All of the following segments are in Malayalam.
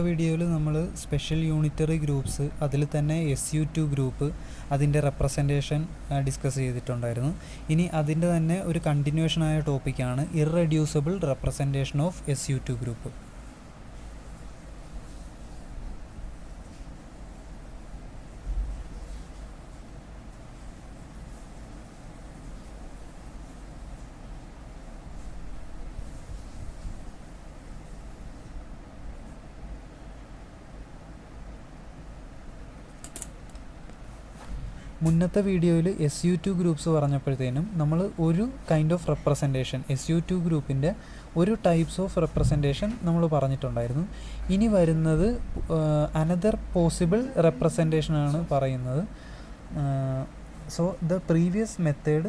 വീഡിയോയിൽ നമ്മൾ സ്പെഷ്യൽ യൂണിറ്ററി ഗ്രൂപ്പ്സ് അതിൽ തന്നെ SU2 ഗ്രൂപ്പ് അതിൻ്റെ റെപ്രസെൻറ്റേഷൻ ഡിസ്കസ് ചെയ്തിട്ടുണ്ടായിരുന്നു. ഇനി അതിൻ്റെ തന്നെ ഒരു കണ്ടിന്യൂഷനായ ടോപ്പിക്കാണ് irreducible representation of SU2 group. മുന്നത്തെ വീഡിയോയിൽ SU2 ഗ്രൂപ്പ്സ് പറഞ്ഞപ്പോഴത്തേനും നമ്മൾ ഒരു കൈൻഡ് ഓഫ് റെപ്രസെൻറ്റേഷൻ SU2 ഗ്രൂപ്പിൻ്റെ ഒരു ടൈപ്സ് ഓഫ് റെപ്രസെൻറ്റേഷൻ നമ്മൾ പറഞ്ഞിട്ടുണ്ടായിരുന്നു. ഇനി വരുന്നത് അനദർ പോസിബിൾ റെപ്രസെൻറ്റേഷനാണ് പറയുന്നത്. So the previous method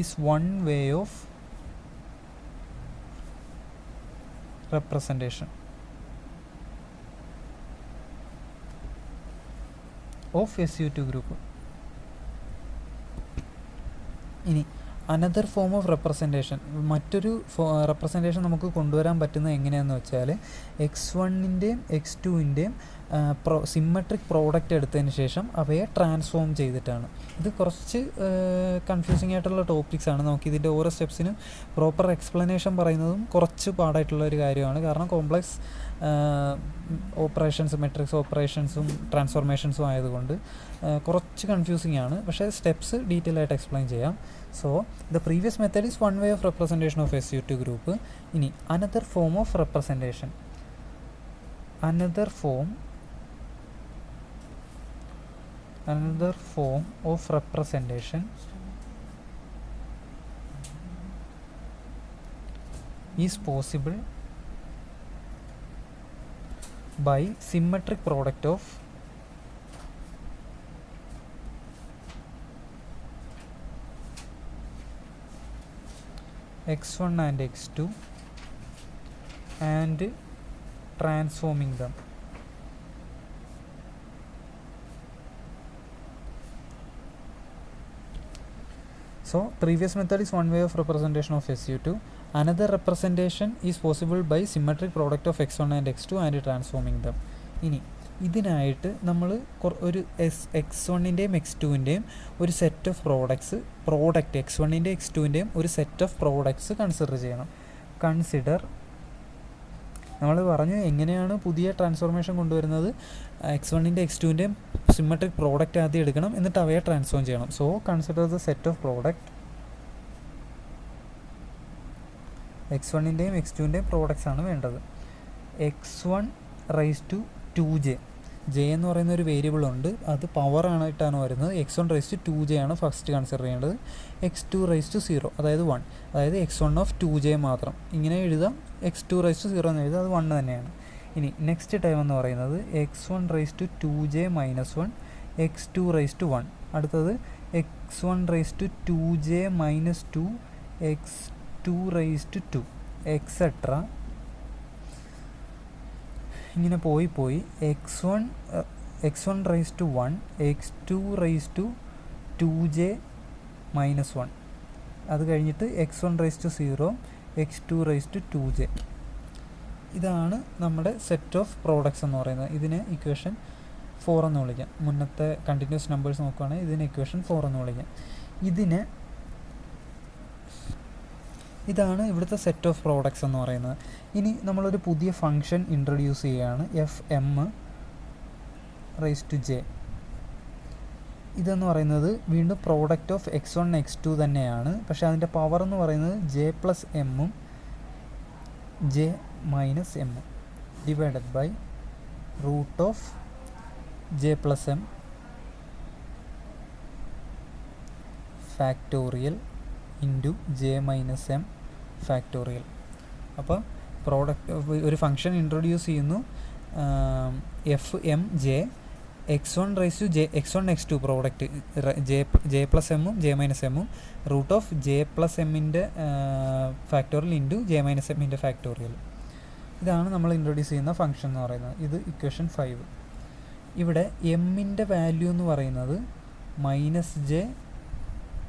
is one way of representation of SU2 group. ഇനി അനദർ ഫോം ഓഫ് റെപ്രസെൻറ്റേഷൻ, മറ്റൊരു റെപ്രസെൻറ്റേഷൻ നമുക്ക് കൊണ്ടുവരാൻ പറ്റുന്നത് എങ്ങനെയാണെന്ന് വെച്ചാൽ X1ൻ്റെയും X2ൻ്റെയും സിമ്മട്രിക് പ്രോഡക്റ്റ് എടുത്തതിന് ശേഷം അവയെ ട്രാൻസ്ഫോം ചെയ്തിട്ടാണ്. ഇത് കുറച്ച് കൺഫ്യൂസിങ് ആയിട്ടുള്ള ടോപ്പിക്സ് ആണ്. നമുക്ക് ഇതിൻ്റെ ഓരോ സ്റ്റെപ്സിനും പ്രോപ്പർ എക്സ്പ്ലനേഷൻ പറയുന്നതും കുറച്ച് പാടായിട്ടുള്ള ഒരു കാര്യമാണ്. കാരണം കോംപ്ലക്സ് ഓപ്പറേഷൻസ്, മെട്രിക്സ് ഓപ്പറേഷൻസും ട്രാൻസ്ഫോർമേഷൻസും ആയതുകൊണ്ട് കുറച്ച് കൺഫ്യൂസിങ് ആണ്. പക്ഷേ സ്റ്റെപ്സ് ഡീറ്റെയിൽ ആയിട്ട് എക്സ്പ്ലെയിൻ ചെയ്യാം. So the previous method is one way of representation of SU2 group. ഇനി another form of representation, another form of representation is possible by symmetric product of X1 and X2 and transforming them. So previous method is one way of representation of SU2. Another representation is possible by symmetric product of X1 and X2 and transforming them. ഇനി ഇതിനായിട്ട് നമ്മൾ ഒരു X1ൻ്റെയും X2ൻ്റെയും ഒരു സെറ്റ് ഓഫ് പ്രോഡക്റ്റ് X1ൻ്റെയും X2ൻ്റെയും ഒരു സെറ്റ് ഓഫ് പ്രോഡക്ട്സ് കൺസിഡർ ചെയ്യണം. നമ്മൾ പറഞ്ഞു എങ്ങനെയാണ് പുതിയ ട്രാൻസ്ഫോർമേഷൻ കൊണ്ടുവരുന്നത്. X1ൻ്റെയും X2ൻ്റെയും സിമ്മട്രിക് പ്രോഡക്റ്റ് ആദ്യം എടുക്കണം, എന്നിട്ട് അവയെ ട്രാൻസ്ഫോം ചെയ്യണം. So consider the set of product X1ൻ്റെയും X2ൻ്റെയും പ്രോഡക്റ്റ്സ് ആണ് വേണ്ടത്. X1 raise to 2j, j എന്ന് പറയുന്ന ഒരു വേരിയബിൾ ഉണ്ട്, അത് പവർ ആയിട്ടാണ് വരുന്നത്. X1 റൈസ് ടു 2j ആണ് ഫസ്റ്റ് കൺസിഡർ ചെയ്യേണ്ടത്. X2 റൈസ് ടു 0, അതായത് 1, അതായത് X1 ഓഫ് 2j മാത്രം. ഇങ്ങനെ എഴുതാം. X2 റൈസ് ടു 0 എന്ന് എഴുതാം, അത് 1 തന്നെയാണ്. ഇനി നെക്സ്റ്റ് ടൈം എന്ന് പറയുന്നത് X1 raise to 2j minus 1, X2 raise to 1. അടുത്തത് X1 raise to 2j minus 2, X2 raise to 2, etcetera. ഇങ്ങനെ പോയി X1 raise to 1, X2 raise to 2j minus 1. അത് കഴിഞ്ഞിട്ട് X1 raise to 0, X2 raise to 2j. ഇതാണ് നമ്മുടെ സെറ്റ് ഓഫ് പ്രോഡക്ട്സ് എന്ന് പറയുന്നത്. ഇതിനെ ഇക്വേഷൻ 4 എന്ന് വിളിക്കാം. മുന്നത്തെ കണ്ടിന്യൂസ് നമ്പേഴ്സ് നോക്കുകയാണെങ്കിൽ ഇതിനെ ഇക്വേഷൻ 4 എന്ന് വിളിക്കാം. ഇതാണ് ഇവിടുത്തെ സെറ്റ് ഓഫ് പ്രോഡക്ട്സ് എന്ന് പറയുന്നത്. ഇനി നമ്മളൊരു പുതിയ ഫംഗ്ഷൻ ഇൻട്രൊഡ്യൂസ് ചെയ്യുകയാണ്, Fm റൈസ് ടു j. ഇതെന്ന് പറയുന്നത് വീണ്ടും പ്രോഡക്റ്റ് ഓഫ് X1 X2 തന്നെയാണ്, പക്ഷേ അതിൻ്റെ പവർ എന്ന് പറയുന്നത് j പ്ലസ് എമ്മും j മൈനസ് എമ്മും divided by root of j plus M factorial into j minus M factorial. അപ്പോൾ ഒരു ഫംഗ്ഷൻ ഇൻട്രൊഡ്യൂസ് ചെയ്യുന്നു, Fmj X1 raise to X1 X2 product j plus എമ്മും j മൈനസ് എമ്മും റൂട്ട് ഓഫ് j പ്ലസ് എമ്മിൻ്റെ ഫാക്ടോറിയൽ ഇൻറ്റു j മൈനസ് എമ്മിൻ്റെ ഫാക്ടോറിയൽ. ഇതാണ് നമ്മൾ ഇൻട്രൊഡ്യൂസ് ചെയ്യുന്ന ഫംഗ്ഷൻ എന്ന് പറയുന്നത്. ഇത് ഇക്വേഷൻ 5. ഇവിടെ എമ്മിൻ്റെ വാല്യൂ എന്ന് പറയുന്നത് -j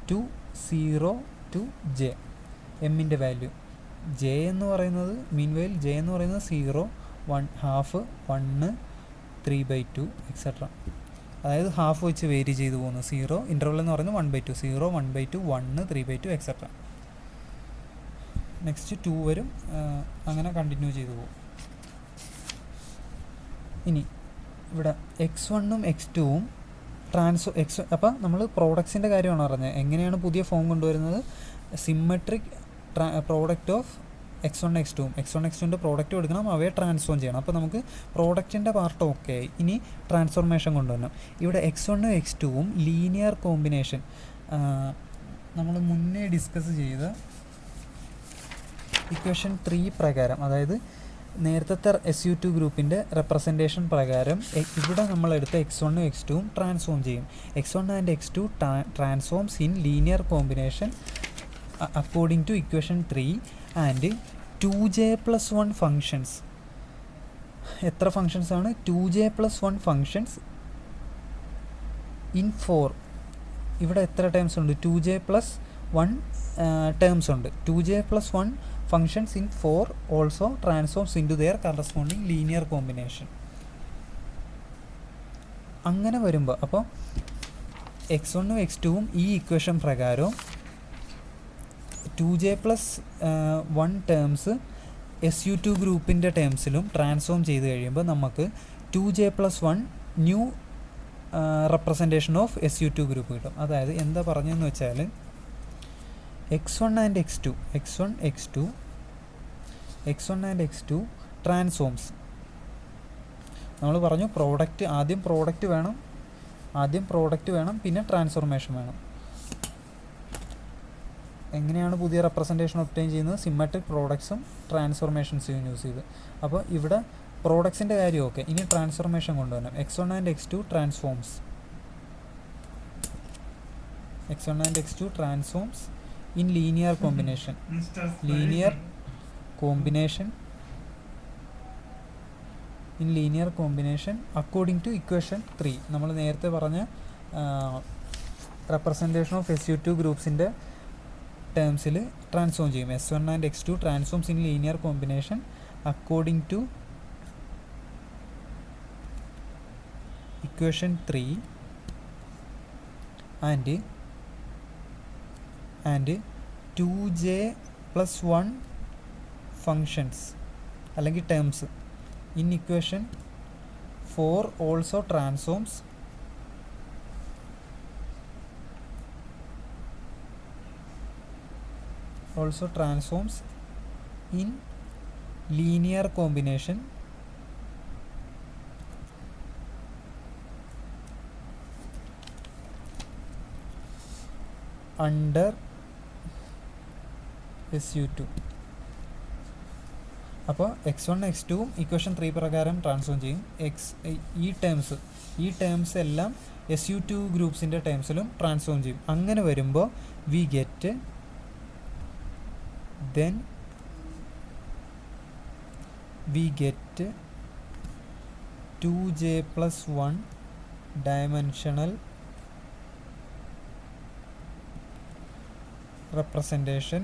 ടു 0 ടു ജെ, എമ്മിൻ്റെ വാല്യൂ. ജെ എന്ന് പറയുന്നത് മീൻവെയിൽ ജെ എന്ന് പറയുന്നത് 0, 1, ഹാഫ്, 1, 3/2 എക്സെട്ര. അതായത് ഹാഫ് വെച്ച് വേരി ചെയ്ത് പോകുന്നു. 0 ഇൻ്റർവൽ എന്ന് പറയുന്നത് 1/2, 0, 1/2, 1, 3/2 എക്സെട്ര. നെക്സ്റ്റ് 2 വരും, അങ്ങനെ കണ്ടിന്യൂ ചെയ്തു പോകും. ഇനി ഇവിടെ x1ഉം x2ഉം അപ്പോൾ നമ്മൾ പ്രോഡക്ട്സിൻ്റെ കാര്യമാണ് പറഞ്ഞത്. എങ്ങനെയാണ് പുതിയ ഫോം കൊണ്ടുവരുന്നത്? Symmetric product of x1 x2ഉം x1 x2ൻ്റെ പ്രോഡക്റ്റും എടുക്കണം, അവയെ ട്രാൻസ്ഫോം ചെയ്യണം. അപ്പോൾ നമുക്ക് പ്രോഡക്റ്റിൻ്റെ പാർട്ട് ഓക്കെ ആയി. ഇനി ട്രാൻസ്ഫോർമേഷൻ കൊണ്ടുവരണം. ഇവിടെ x1ഉം x2ഉം ലീനിയർ കോമ്പിനേഷൻ നമ്മൾ മുന്നേ ഡിസ്കസ് ചെയ്ത ഇക്വേഷൻ 3 പ്രകാരം, അതായത് നേരത്തെ SU2 ഗ്രൂപ്പിൻ്റെ റെപ്രസെൻറ്റേഷൻ പ്രകാരം ഇവിടെ നമ്മളെടുത്ത x1ഉം x2ഉം ട്രാൻസ്ഫോം ചെയ്യും. x1 and x2 transforms in linear combination according to equation 3 and 2j+1 functions. എത്ര ഫങ്ഷൻസ് ആണ്? 2j+1 functions in 4. ഇവിടെ എത്ര ടേംസ് ഉണ്ട്? 2j+1 ടേംസ് ഉണ്ട്. 2j+1 functions in 4 also transforms into their corresponding linear combination. അങ്ങനെ വരുമ്പോൾ അപ്പോൾ x1ഉം x2ഉം ഈ ഇക്വേഷൻ പ്രകാരം 2j+1 ടേംസ് SU2 ഗ്രൂപ്പിൻ്റെ ടേംസിലും ട്രാൻസ്ഫോം ചെയ്ത് കഴിയുമ്പോൾ നമുക്ക് 2j+1 new representation of SU2 group കിട്ടും. അതായത് എന്താ പറഞ്ഞതെന്ന് വെച്ചാൽ x1 ആൻഡ് x2 ട്രാൻസ്ഫോംസ്. നമ്മൾ പറഞ്ഞു ആദ്യം പ്രോഡക്റ്റ് വേണം, പിന്നെ ട്രാൻസ്ഫോർമേഷൻ വേണം. എങ്ങനെയാണ് പുതിയ റെപ്രസെൻറ്റേഷൻ ഒബ്റ്റെയിൻ ചെയ്യുന്നത്? സിമ്മട്രിക് പ്രോഡക്ട്സും ട്രാൻസ്ഫോർമേഷൻസും യൂസ് ചെയ്ത്. അപ്പോൾ ഇവിടെ പ്രോഡക്ട്സിൻ്റെ കാര്യം ഓക്കെ. ഇനി ട്രാൻസ്ഫോർമേഷൻ കൊണ്ടുവരണം. x1 and x2 transforms in linear combination according to equation 3. നമ്മൾ നേരത്തെ പറഞ്ഞ റെപ്രസെൻറ്റേഷൻ ഓഫ് SU2 ഗ്രൂപ്പ്സിൻ്റെ ടേംസിൽ ട്രാൻസ്ഫോം ചെയ്യും. S1 and x2 transforms in linear combination according to equation 3 and 2j+1 functions അല്ലെങ്കിൽ terms in equation 4 also transforms in linear combination under SU2. അപ്പോൾ x1 x2ഉം ഇക്വേഷൻ 3 പ്രകാരം ട്രാൻസ്ഫോം ചെയ്യും. ഈ ടേംസ് എല്ലാം SU2 ഗ്രൂപ്പ്സിൻ്റെ ടേംസിലും ട്രാൻസ്ഫോം ചെയ്യും. അങ്ങനെ വരുമ്പോൾ we get 2j+1 dimensional representation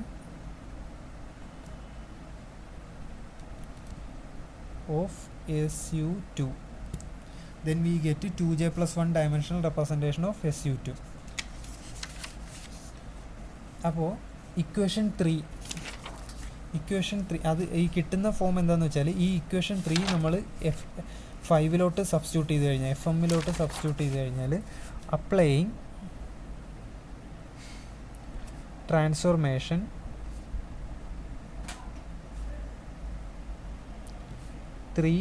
of SU2. Then we get 2j+1 dimensional representation of SU2. അപ്പോൾ ഇക്വേഷൻ 3 അത് ഈ കിട്ടുന്ന ഫോം എന്താണെന്ന് വെച്ചാൽ ഈ ഇക്വേഷൻ 3 നമ്മൾ F5 സബ്സ്റ്റിറ്റ്യൂട്ട് ചെയ്ത് കഴിഞ്ഞാൽ FM സബ്സ്റ്റിറ്റ്യൂട്ട് ചെയ്ത് കഴിഞ്ഞാൽ applying transformation (3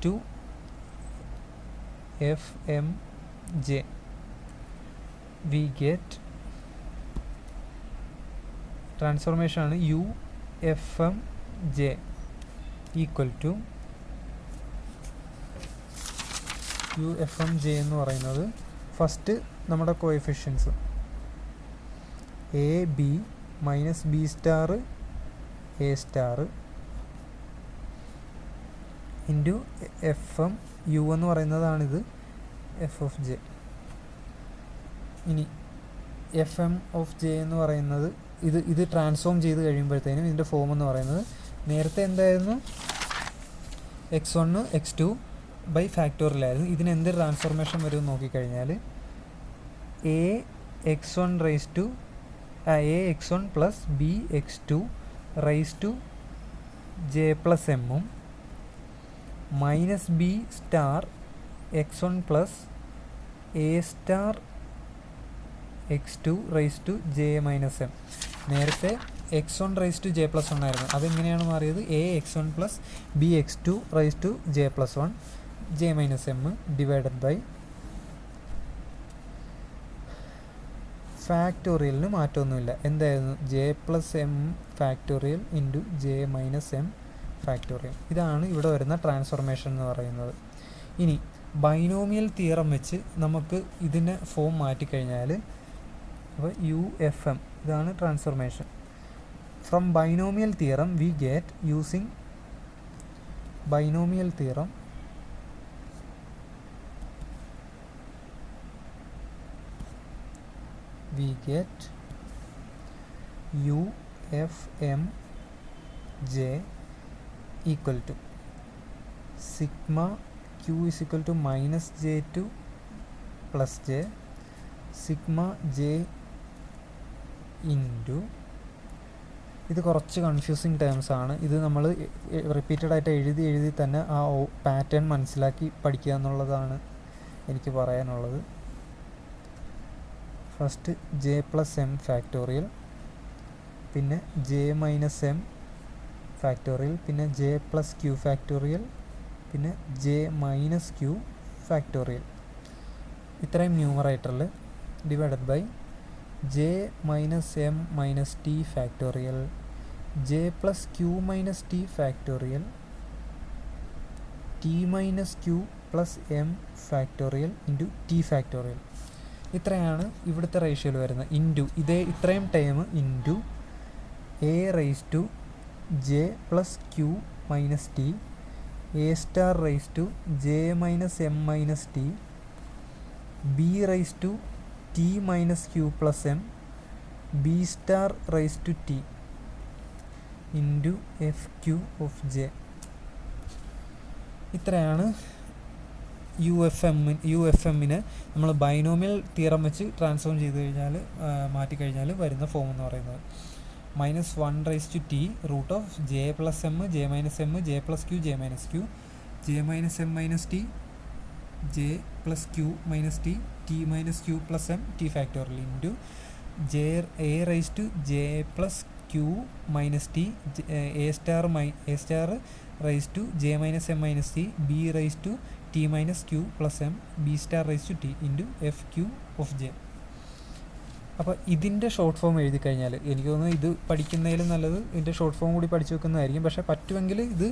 to FMJ) we get transformation ആണ് UFMJ ഈക്വൽ ടു UFMJ എന്ന് പറയുന്നത് ഫസ്റ്റ് നമ്മുടെ coefficients AB minus B star A star into FMU എന്ന് പറയുന്നതാണിത് F of J. ഇനി എഫ് എം ഓഫ് ജെ എന്ന് പറയുന്നത് ഇത് ട്രാൻസ്ഫോം ചെയ്ത് കഴിയുമ്പോഴത്തേനും ഇതിൻ്റെ ഫോം എന്ന് പറയുന്നത് നേരത്തെ എന്തായിരുന്നു x1 x2 ബൈ ഫാക്ടോറിയലായിരുന്നു. ഇതിന് എന്ത് ട്രാൻസ്ഫോർമേഷൻ വരും നോക്കിക്കഴിഞ്ഞാൽ ax1 plus bx2 raise to J plus എമ്മും minus b star x1 plus a star x2 raise to J minus m. നേരത്തെ x1 raise to J plus 1 ആയിരുന്നു. അതെങ്ങനെയാണ് മാറിയത്? ax1 plus bx2 raise to J plus 1 j minus m divided by ഫാക്ടോറിയലിന് മാറ്റമൊന്നുമില്ല. എന്തായിരുന്നു? J plus M factorial into j minus M factorial. ഇതാണ് ഇവിടെ വരുന്ന ട്രാൻസ്ഫോർമേഷൻ എന്ന് പറയുന്നത്. ഇനി ബൈനോമിയൽ തിയറം വെച്ച് നമുക്ക് ഇതിനെ ഫോം മാറ്റിക്കഴിഞ്ഞാൽ അപ്പോൾ UFM ഇതാണ് transformation. From binomial theorem we get using binomial theorem we get UFMJ equal to sigma Q is equal to minus J2 plus J sigma J into ഇത് കുറച്ച് കൺഫ്യൂസിങ് ടേംസ് ആണ്. ഇത് നമ്മൾ റിപ്പീറ്റഡ് ആയിട്ട് എഴുതി തന്നെ ആ പാറ്റേൺ മനസ്സിലാക്കി പഠിക്കുക എന്നുള്ളതാണ് എനിക്ക് പറയാനുള്ളത്. First J plus M factorial, പിന്നെ ജെ മൈനസ് എം ഫാക്ടോറിയൽ, പിന്നെ ജെ പ്ലസ് ക്യൂ ഫാക്ടോറിയൽ, പിന്നെ ജെ മൈനസ് ക്യൂ ഫാക്ടോറിയൽ. ഇത്രയും ന്യൂമറേറ്ററിൽ divided by J minus M minus T factorial, J plus Q minus T factorial, T minus Q plus M factorial into T factorial. ഇത്രയാണ് ഇവിടുത്തെ റേഷ്യോയിൽ വരുന്നത്. ഇൻറ്റു ഇത്രയും time into A raise to J plus Q minus T, A star raise to J minus M minus T, B raise to T minus Q plus M, B star raise to T into F Q of J. ഇത്രയാണ് UFMനെ നമ്മൾ ബൈനോമിയൽ തിയറം വെച്ച് ട്രാൻസ്ഫോം ചെയ്ത് കഴിഞ്ഞാൽ മാറ്റിക്കഴിഞ്ഞാൽ വരുന്ന ഫോം എന്ന് പറയുന്നത് -1 raise to T root of J plus M J minus M J plus Q J minus Q J minus M minus T J plus Q minus T T minus Q plus M T factorial into J A raise to J plus Q minus T A star raise to J minus M minus T B raise to T minus Q plus M B star raise to T into F Q of J. അപ്പോൾ ഇതിൻ്റെ ഷോർട്ട് ഫോം എഴുതി കഴിഞ്ഞാൽ എനിക്ക് തോന്നുന്നു ഇത് പഠിക്കുന്നതിലും നല്ലത് ഇതിൻ്റെ ഷോർട്ട് ഫോം കൂടി പഠിച്ചു വെക്കുന്നതായിരിക്കും. പക്ഷേ പറ്റുമെങ്കിൽ ഇത്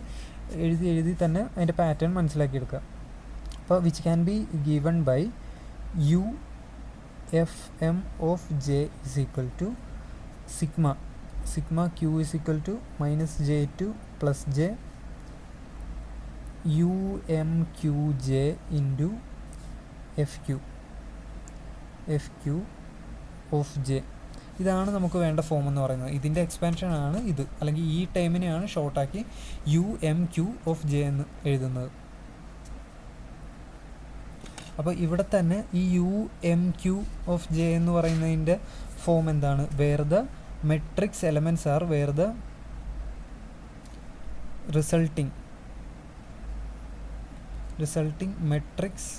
എഴുതി തന്നെ അതിൻ്റെ പാറ്റേൺ മനസ്സിലാക്കിയെടുക്കുക. അപ്പോൾ which can be given by UFM of J is equal to sigma Q is equal to minus J2 plus J UMQJ into F Q of J. ഇതാണ് നമുക്ക് വേണ്ട ഫോം എന്ന് പറയുന്നത്. ഇതിൻ്റെ എക്സ്പാൻഷൻ ആണ് ഇത്, അല്ലെങ്കിൽ ഈ ടൈമിനെയാണ് ഷോർട്ടാക്കി UMQ ഓഫ് ജെ എന്ന് എഴുതുന്നത്. അപ്പോൾ ഇവിടെ തന്നെ ഈ UMQ ഓഫ് ജെ എന്ന് പറയുന്നതിൻ്റെ ഫോം എന്താണ്? Where the matrix elements are where the resulting matrix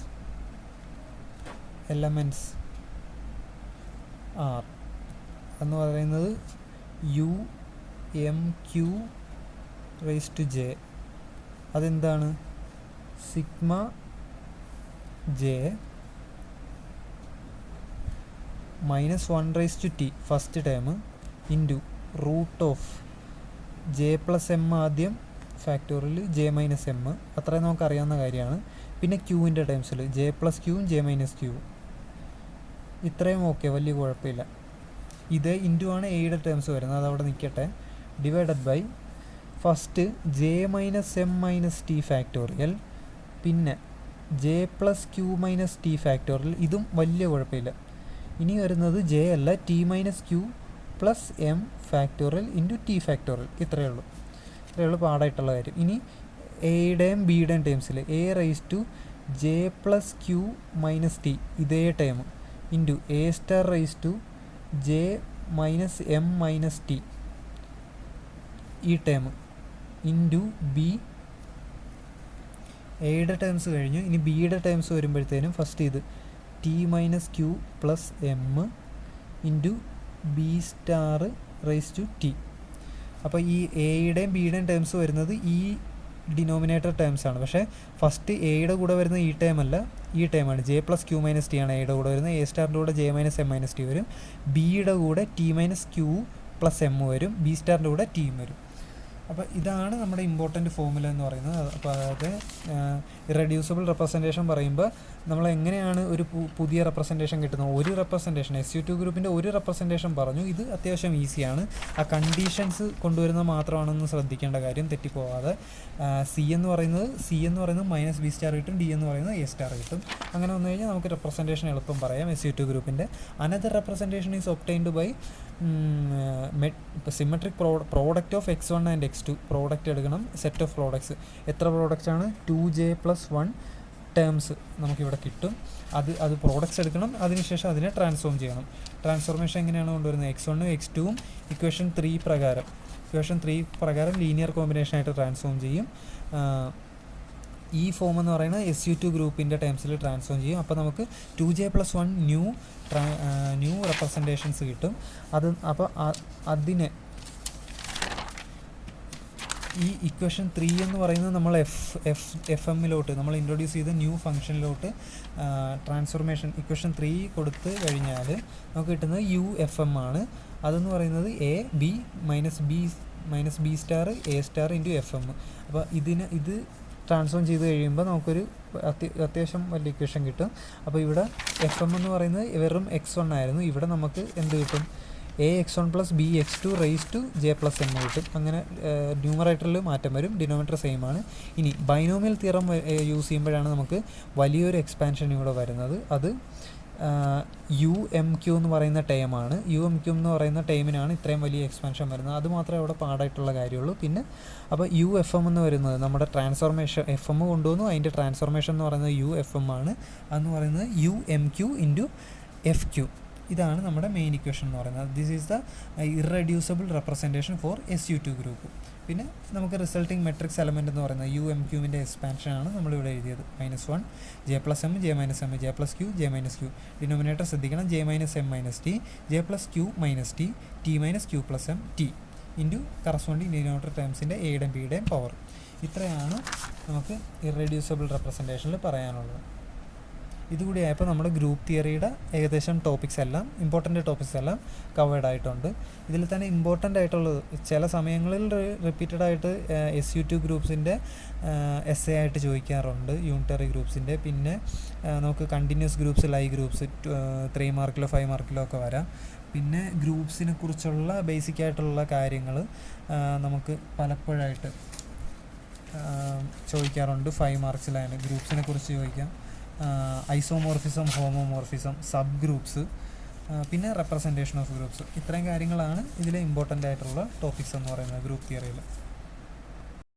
elements are എന്ന് പറയുന്നത് UMQ റൈസ് ടു ജെ. അതെന്താണ്? Sigma J -1 raise to T first time into root of J plus M ആദ്യം ഫാക്ടോറിയൽ ജെ മൈനസ് എം, അത്രയും നമുക്കറിയാവുന്ന കാര്യമാണ്. പിന്നെ ക്യൂവിൻ്റെ ടൈംസിൽ ജെ പ്ലസ് ക്യൂവും ജെ മൈനസ് ക്യൂവും. ഇത്രയും ഓക്കെ, വലിയ കുഴപ്പമില്ല. ഇത് ഇൻറ്റു ആണ് എയുടെ ടേംസ് വരുന്നത്, അതവിടെ നിൽക്കട്ടെ. Divided by first j minus M minus T factorial, പിന്നെ J plus Q minus T factorial. ഇതും വലിയ കുഴപ്പമില്ല. ഇനി വരുന്നത് ജെ അല്ല, t minus Q plus M factorial into T factorial. ഇത്രയേ ഉള്ളൂ പാടായിട്ടുള്ള കാര്യം. ഇനി എയുടെയും ബിയുടെയും ടേംസിൽ a raise to J plus Q minus t ഇതേ term into a star raise to J minus M minus t ഈ ടേം ഇൻറ്റു ബി. എയുടെ ടേംസ് കഴിഞ്ഞു. ഇനി ബിയുടെ ടേംസ് വരുമ്പോഴത്തേനും ഫസ്റ്റ് ഇത് T minus Q plus M into B star raise to T. അപ്പോൾ ഈ എയുടെയും ബിയുടെയും ടേംസ് വരുന്നത് ഈ ഡിനോമിനേറ്റർ ടേംസ് ആണ്. പക്ഷേ ഫസ്റ്റ് എയുടെ കൂടെ വരുന്ന ഈ ടേം അല്ല, ഈ ടേമാണ് j plus Q minus t ആണ് എയുടെ കൂടെ വരുന്നത്. എ സ്റ്റാറിൻ്റെ കൂടെ j minus M minus t വരും. ബിയുടെ കൂടെ t minus Q plus m വരും. ബി സ്റ്റാറിൻ്റെ കൂടെ ടിയും വരും. അപ്പോൾ ഇതാണ് നമ്മുടെ ഇമ്പോർട്ടൻ്റ് ഫോമുല എന്ന് പറയുന്നത്. അപ്പോൾ അതായത് ഇറെഡ്യൂസിബിൾ റെപ്രസെൻറ്റേഷൻ പറയുമ്പോൾ നമ്മൾ എങ്ങനെയാണ് ഒരു പുതിയ റെപ്രസെൻറ്റേഷൻ കിട്ടുന്നത്. ഒരു റെപ്രസെൻറ്റേഷൻ SU2 ഗ്രൂപ്പിൻ്റെ ഒരു റെപ്രസെൻറ്റേഷൻ പറഞ്ഞു. ഇത് അത്യാവശ്യം ഈസിയാണ്. ആ കണ്ടീഷൻസ് കൊണ്ടുവരുന്നത് മാത്രമാണെന്ന് ശ്രദ്ധിക്കേണ്ട കാര്യം, തെറ്റിപ്പോവാതെ. സി എന്ന് പറയുന്നത് മൈനസ് ബി സ്റ്റാർ കിട്ടും, ഡി എന്ന് പറയുന്നത് എ സ്റ്റാർ കിട്ടും. അങ്ങനെ വന്നു കഴിഞ്ഞാൽ നമുക്ക് റെപ്രസെൻറ്റേഷൻ എളുപ്പം പറയാം SU2 ഗ്രൂപ്പിൻ്റെ. Another representation is obtained by symmetric product of x1 and x2. Product എടുക്കണം, സെറ്റ് ഓഫ് പ്രോഡക്ട്സ്. എത്ര പ്രോഡക്റ്റ്സ് ആണ്? 2j + 1 ടേംസ് നമുക്കിവിടെ കിട്ടും. അത് പ്രോഡക്റ്റ്സ് എടുക്കണം, അതിനുശേഷം അതിനെ ട്രാൻസ്ഫോം ചെയ്യണം. ട്രാൻസ്ഫോർമേഷൻ എങ്ങനെയാണ് കൊണ്ടുവരുന്നത്? x1ഉം x2ഉം ഇക്വേഷൻ 3 പ്രകാരം ലീനിയർ കോമ്പിനേഷനായിട്ട് ട്രാൻസ്ഫോം ചെയ്യും. ഈ ഫോം എന്ന് പറയുന്നത് SU2 ഗ്രൂപ്പിൻ്റെ ടേംസിൽ ട്രാൻസ്ഫോം ചെയ്യും. അപ്പോൾ നമുക്ക് 2j + 1 ന്യൂ റെപ്രസെൻറ്റേഷൻസ് കിട്ടും. അപ്പോൾ അതിനെ ഈ ഇക്വേഷൻ 3 എന്ന് പറയുന്നത് നമ്മൾ FM-ലോട്ട് നമ്മൾ ഇൻട്രൊഡ്യൂസ് ചെയ്ത ന്യൂ ഫംഗ്ഷനിലോട്ട് ട്രാൻസ്ഫോർമേഷൻ ഇക്വേഷൻ 3 കൊടുത്ത് കഴിഞ്ഞാൽ നമുക്ക് കിട്ടുന്നത് UFM ആണ്. അതെന്ന് പറയുന്നത് A B minus b star A star into FM. അപ്പോൾ ഇത് ട്രാൻസ്ഫോം ചെയ്ത് കഴിയുമ്പോൾ നമുക്കൊരു അത്യാവശ്യം വലിയ ഇക്വേഷൻ കിട്ടും. അപ്പോൾ ഇവിടെ FM എന്ന് പറയുന്നത് വെറും x1 ആയിരുന്നു. ഇവിടെ നമുക്ക് എന്ത് കിട്ടും? AX1 + BX2 raise to J + M കിട്ടും. അങ്ങനെ ന്യൂമറേറ്ററിൽ മാറ്റം വരും, ഡിനോമിനേറ്റർ സെയിം ആണ്. ഇനി ബൈനോമിയൽ തിയറം യൂസ് ചെയ്യുമ്പോഴാണ് നമുക്ക് വലിയൊരു എക്സ്പാൻഷൻ ഇവിടെ വരുന്നത്. അത് UMQ എന്ന് പറയുന്ന ടേമാണ്. UMQ എന്ന് പറയുന്ന ടേമിനാണ് ഇത്രയും വലിയ എക്സ്പാൻഷൻ വരുന്നത്. അത് മാത്രമേ അവിടെ പാടായിട്ടുള്ള കാര്യമുള്ളൂ. പിന്നെ അപ്പോൾ UFM എന്ന് വരുന്നത് നമ്മുടെ ട്രാൻസ്ഫോർമേഷൻ FM കൊണ്ടുവന്നു, അതിൻ്റെ ട്രാൻസ്ഫോർമേഷൻ എന്ന് പറയുന്നത് UFM ആണ്. അതെന്ന് പറയുന്നത് UMQ ഇൻറ്റു FQ. ഇതാണ് നമ്മുടെ മെയിൻ ഇക്വേഷൻ എന്ന് പറയുന്നത്. This is the irreducible representation for SU2 group. പിന്നെ നമുക്ക് റിസൾട്ടിങ് മെട്രിക്സ് എലമെൻ്റ് എന്ന് പറയുന്നത് UMQവിൻ്റെ എക്സ്പാൻഷനാണ് നമ്മളിവിടെ എഴുതിയത്. -1 J + M J - M J + Q J - Q. Denominator ശ്രദ്ധിക്കണം, J - M - T J + Q - T T - Q + M T into corresponding denominator ടേംസിൻ്റെ എയുടെയും ബിയുടെയും പവർ. ഇത്രയാണ് നമുക്ക് ഇറെഡ്യൂസിബിൾ റെപ്രസെൻറ്റേഷനിൽ പറയാനുള്ളത്. ഇതുകൂടി ആയപ്പോൾ നമ്മുടെ ഗ്രൂപ്പ് തിയറിയുടെ ഏകദേശം ഇമ്പോർട്ടൻ്റ് ടോപ്പിക്സ് എല്ലാം കവേർഡ് ആയിട്ടുണ്ട്. ഇതിൽ തന്നെ ഇമ്പോർട്ടൻ്റ് ആയിട്ടുള്ളത് ചില സമയങ്ങളിൽ റിപ്പീറ്റഡ് ആയിട്ട് SU2 ഗ്രൂപ്പ്സിൻ്റെ essay ആയിട്ട് ചോദിക്കാറുണ്ട്, യൂണിറ്ററി ഗ്രൂപ്പ്സിൻ്റെ. പിന്നെ നമുക്ക് കണ്ടിന്യൂസ് ഗ്രൂപ്പ്സ്, ലൈവ് ഗ്രൂപ്പ്സ് 3 മാർക്കിലോ 5 മാർക്കിലോ ഒക്കെ വരാം. പിന്നെ ഗ്രൂപ്പ്സിനെ കുറിച്ചുള്ള ബേസിക് ആയിട്ടുള്ള കാര്യങ്ങൾ നമുക്ക് പലപ്പോഴായിട്ട് ചോദിക്കാറുണ്ട്. 5 മാർക്സിലാണ് ഗ്രൂപ്പ്സിനെ കുറിച്ച് ചോദിക്കാം. ഐസോമോർഫിസം, ഹോമോമോർഫിസം, സബ് ഗ്രൂപ്പ്സ്, പിന്നെ റെപ്രസെൻറ്റേഷൻ ഓഫ് ഗ്രൂപ്പ്സ്. ഇത്രയും കാര്യങ്ങളാണ് ഇതിലെ ഇമ്പോർട്ടൻ്റ് ആയിട്ടുള്ള ടോപ്പിക്സ് എന്ന് പറയുന്നത് ഗ്രൂപ്പ് തിയറിയിൽ.